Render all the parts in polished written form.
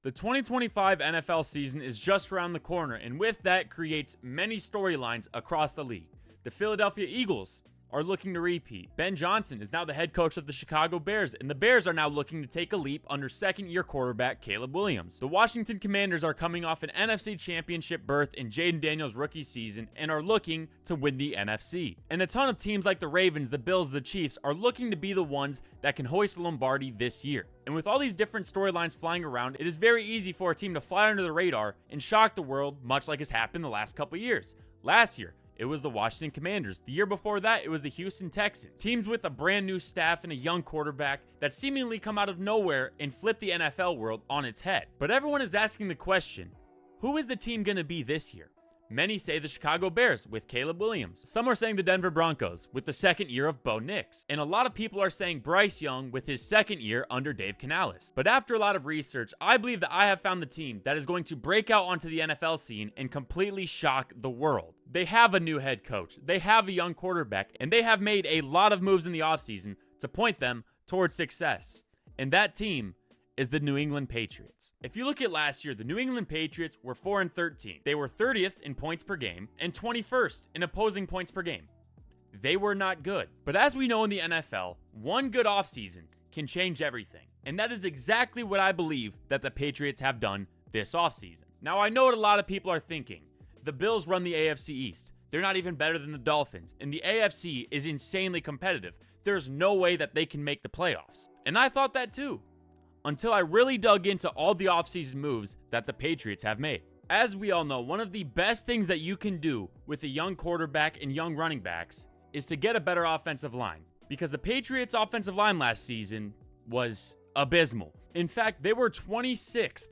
The 2025 NFL season is just around the corner, and with that creates many storylines across the league. The Philadelphia Eagles are looking to repeat. Ben Johnson is now the head coach of the Chicago Bears, and the Bears are now looking to take a leap under second-year quarterback Caleb Williams. The Washington Commanders are coming off an NFC Championship berth in Jaden Daniels' rookie season and are looking to win the NFC. And a ton of teams like the Ravens, the Bills, the Chiefs are looking to be the ones that can hoist the Lombardi this year. And with all these different storylines flying around, it is very easy for a team to fly under the radar and shock the world, much like has happened the last couple years. Last year, it was the Washington Commanders. The year before that, it was the Houston Texans. Teams with a brand new staff and a young quarterback that seemingly come out of nowhere and flip the NFL world on its head. But everyone is asking the question, who is the team going to be this year? Many say the Chicago Bears with Caleb Williams. Some are saying the Denver Broncos with the second year of Bo Nix. And a lot of people are saying Bryce Young with his second year under Dave Canales. But after a lot of research, I believe that I have found the team that is going to break out onto the NFL scene and completely shock the world. They have a new head coach, they have a young quarterback, and they have made a lot of moves in the offseason to point them towards success. And that team is the New England Patriots. If you look at last year, the New England Patriots were 4-13. They were 30th in points per game and 21st in opposing points per game. They were not good. But as we know in the NFL, one good offseason can change everything. And that is exactly what I believe that the Patriots have done this offseason. Now, I know what a lot of people are thinking. The Bills run the AFC East. They're not even better than the Dolphins. And the AFC is insanely competitive. There's no way that they can make the playoffs. And I thought that too, until I really dug into all the offseason moves that the Patriots have made. As we all know, one of the best things that you can do with a young quarterback and young running backs is to get a better offensive line. Because the Patriots' offensive line last season was abysmal. In fact, they were 26th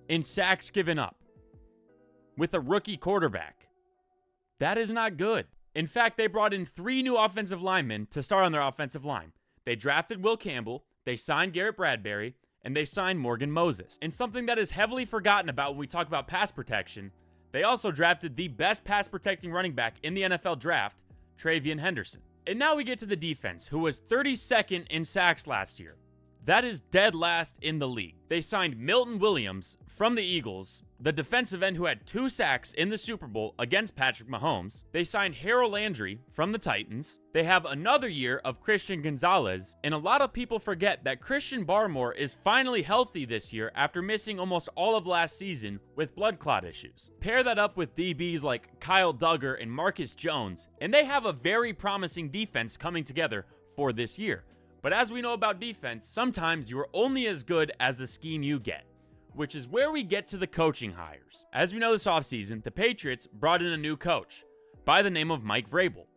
in sacks given up with a rookie quarterback. That is not good. In fact, they brought in 3 new offensive linemen to start on their offensive line. They drafted Will Campbell, they signed Garrett Bradbury, and they signed Morgan Moses. And something that is heavily forgotten about when we talk about pass protection, they also drafted the best pass protecting running back in the NFL draft, Travion Henderson. And now we get to the defense, who was 32nd in sacks last year. That is dead last in the league. They signed Milton Williams from the Eagles, the defensive end who had 2 sacks in the Super Bowl against Patrick Mahomes. They signed Harold Landry from the Titans. They have another year of Christian Gonzalez, and a lot of people forget that Christian Barmore is finally healthy this year after missing almost all of last season with blood clot issues. Pair that up with DBs like Kyle Duggar and Marcus Jones, and they have a very promising defense coming together for this year. But as we know about defense, sometimes you are only as good as the scheme you get, which is where we get to the coaching hires. As we know this offseason, the Patriots brought in a new coach by the name of Mike Vrabel.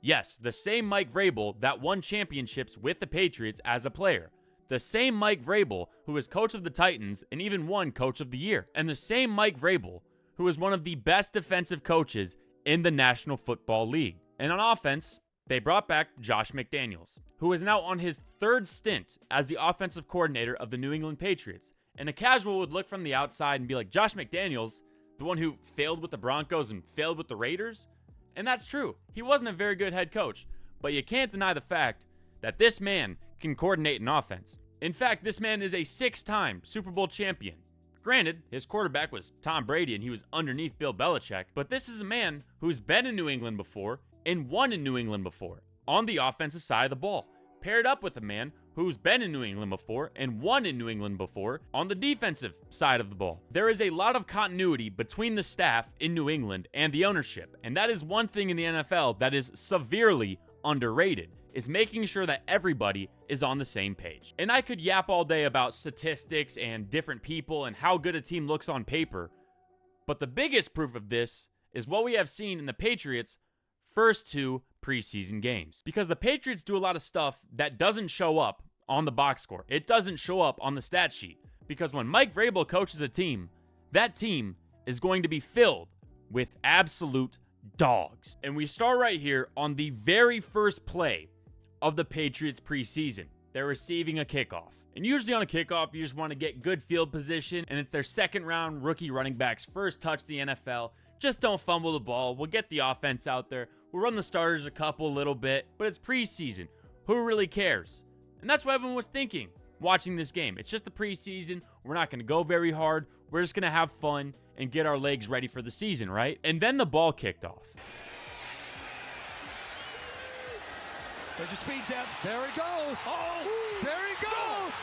Yes, the same Mike Vrabel that won championships with the Patriots as a player. The same Mike Vrabel who was coach of the Titans and even won coach of the year. And the same Mike Vrabel who is one of the best defensive coaches in the National Football League. And on offense, they brought back Josh McDaniels, who is now on his 3rd stint as the offensive coordinator of the New England Patriots. And a casual would look from the outside and be like, Josh McDaniels, the one who failed with the Broncos and failed with the Raiders? And that's true. He wasn't a very good head coach, but you can't deny the fact that this man can coordinate an offense. In fact, this man is a 6-time Super Bowl champion. Granted, his quarterback was Tom Brady and he was underneath Bill Belichick, but this is a man who's been in New England before and won in New England before on the offensive side of the ball, paired up with a man who's been in New England before and won in New England before on the defensive side of the ball. There is a lot of continuity between the staff in New England and the ownership, and that is one thing in the NFL that is severely underrated, is making sure that everybody is on the same page. And I could yap all day about statistics and different people and how good a team looks on paper, but the biggest proof of this is what we have seen in the Patriots' first 2 preseason games. Because the Patriots do a lot of stuff that doesn't show up on the box score. It doesn't show up on the stat sheet. Because when Mike Vrabel coaches a team, that team is going to be filled with absolute dogs. And we start right here on the very first play of the Patriots preseason. They're receiving a kickoff. And usually on a kickoff, you just want to get good field position. And it's their 2nd round rookie running back's first touch to the NFL. Just don't fumble the ball. We'll get the offense out there. We'll run the starters a little bit, but it's preseason. Who really cares? And that's what everyone was thinking watching this game. It's just the preseason. We're not going to go very hard. We're just going to have fun and get our legs ready for the season, right? And then the ball kicked off. There's your speed depth. There he goes. Oh, there he goes.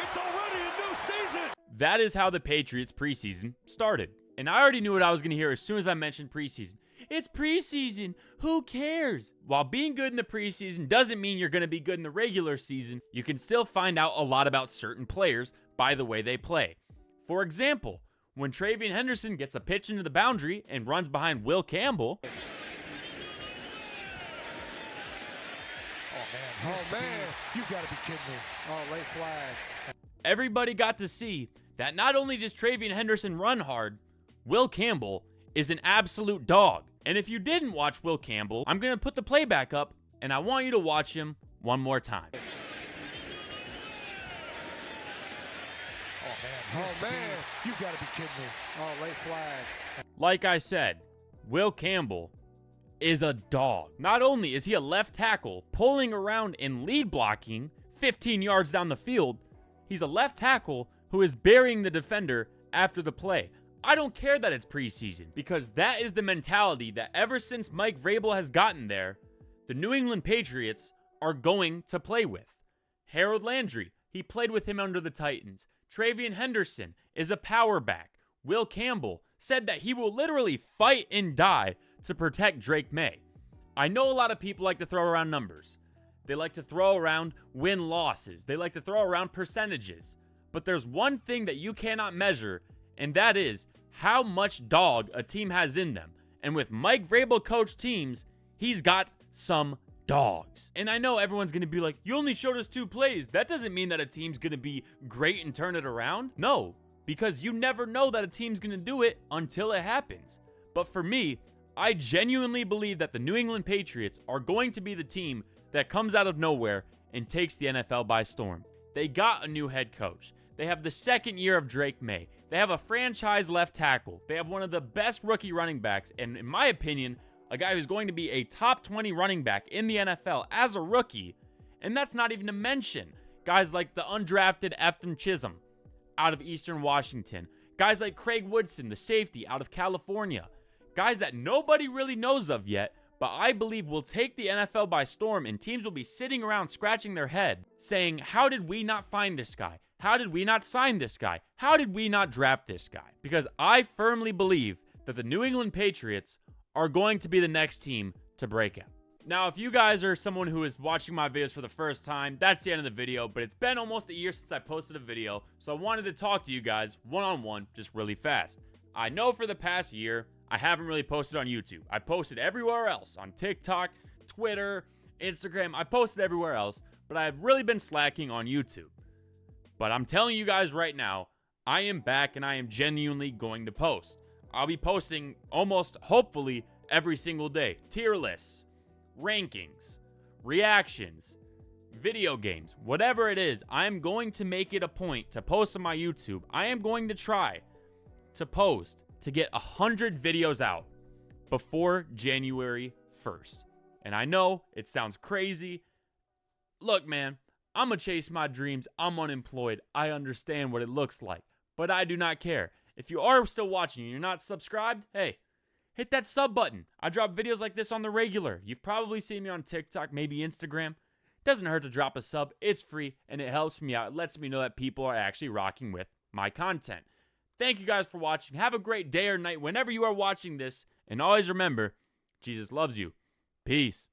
It's already a new season. That is how the Patriots preseason started. And I already knew what I was going to hear as soon as I mentioned preseason. It's preseason. Who cares? While being good in the preseason doesn't mean you're going to be good in the regular season, you can still find out a lot about certain players by the way they play. For example, when Travian Henderson gets a pitch into the boundary and runs behind Will Campbell. Oh, man. You got to be kidding me. Oh, late flag. Everybody got to see that not only does Travian Henderson run hard, Will Campbell is an absolute dog. And if you didn't watch Will Campbell, I'm going to put the playback up, and I want you to watch him one more time. Oh, man. You got to be kidding me. Oh, late flag. Like I said, Will Campbell is a dog. Not only is he a left tackle pulling around and lead blocking 15 yards down the field, he's a left tackle who is burying the defender after the play. I don't care that it's preseason, because that is the mentality that ever since Mike Vrabel has gotten there, the New England Patriots are going to play with. Harold Landry, he played with him under the Titans. Travian Henderson is a power back. Will Campbell said that he will literally fight and die to protect Drake May. I know a lot of people like to throw around numbers. They like to throw around win-losses. They like to throw around percentages. But there's one thing that you cannot measure, and that is how much dog a team has in them. And with Mike Vrabel coached teams, he's got some dogs. And I know everyone's going to be like, you only showed us 2 plays. That doesn't mean that a team's going to be great and turn it around. No, because you never know that a team's going to do it until it happens. But for me, I genuinely believe that the New England Patriots are going to be the team that comes out of nowhere and takes the NFL by storm. They got a new head coach. They have the second year of Drake May. They have a franchise left tackle. They have one of the best rookie running backs, and in my opinion, a guy who's going to be a top 20 running back in the NFL as a rookie. And that's not even to mention guys like the undrafted Efton Chisholm out of Eastern Washington. Guys like Craig Woodson, the safety out of California. Guys that nobody really knows of yet, but I believe will take the NFL by storm, and teams will be sitting around scratching their head saying, how did we not find this guy? How did we not sign this guy? How did we not draft this guy? Because I firmly believe that the New England Patriots are going to be the next team to break out. Now, if you guys are someone who is watching my videos for the first time, that's the end of the video, but it's been almost a year since I posted a video, so I wanted to talk to you guys one-on-one just really fast. I know for the past year, I haven't really posted on YouTube. I've posted everywhere else, on TikTok, Twitter, Instagram. I've posted everywhere else, but I've really been slacking on YouTube. But I'm telling you guys right now, I am back and I am genuinely going to post. I'll be posting almost, hopefully, every single day. Tier lists, rankings, reactions, video games, whatever it is, I'm going to make it a point to post on my YouTube. I am going to try to post to get 100 videos out before January 1st. And I know it sounds crazy. Look, man, I'm going to chase my dreams. I'm unemployed. I understand what it looks like, but I do not care. If you are still watching and you're not subscribed, hey, hit that sub button. I drop videos like this on the regular. You've probably seen me on TikTok, maybe Instagram. Doesn't hurt to drop a sub. It's free and it helps me out. It lets me know that people are actually rocking with my content. Thank you guys for watching. Have a great day or night whenever you are watching this. And always remember, Jesus loves you. Peace.